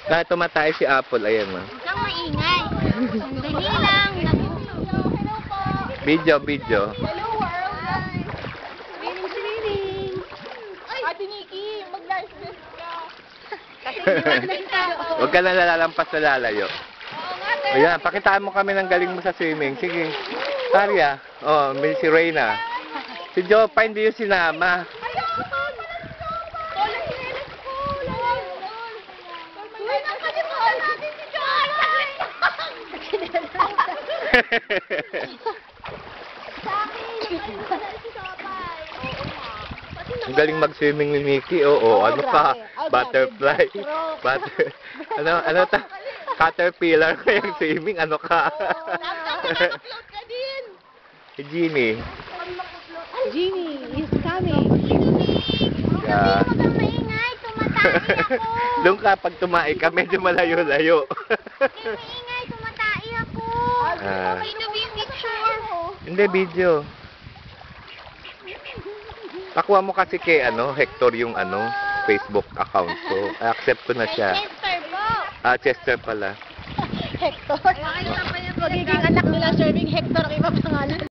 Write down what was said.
Kaya tumatay si Apple, ayan mo. Huwag kang maingay. Sandali lang. Video. Hello, world. Swimming. Ay, Ate Nikki, mag-live vest ka. Kasi Huwag ka na lalampas na lalayo. Oo nga, te. Ayan, pakitaan mo kami ng galing mo sa swimming. Sige. Tarya. Oh, may si Reyna. Si Jopa hindi yung sinama. Ayoko! Tol, ang hilis ko. Lol. Uy, nakalimutan natin si Joy. Sa akin, nakalimutan natin si Topay. Oo nga. Ang galing mag-swimming ni Mickey. Oo, ano ka? Butterfly. Ano ta? Caterpillar ka yung swimming. Ano ka? Nag-upload ka din. Si Jeannie. Genie is coming. Yeah. Huwag kang maingay. Tumatay ako. Doon ka, pag tumae ka, medyo malayo-layo. Huwag kang maingay. Tumatay ako. Ah. Okay na ba yung picture? Hindi, video. Pakuha mo kasi kay Hector yung Facebook account ko. Accept ko na siya. Chester po. Chester pala. Hector. Magiging anak nila serving Hector ang iba pangalan.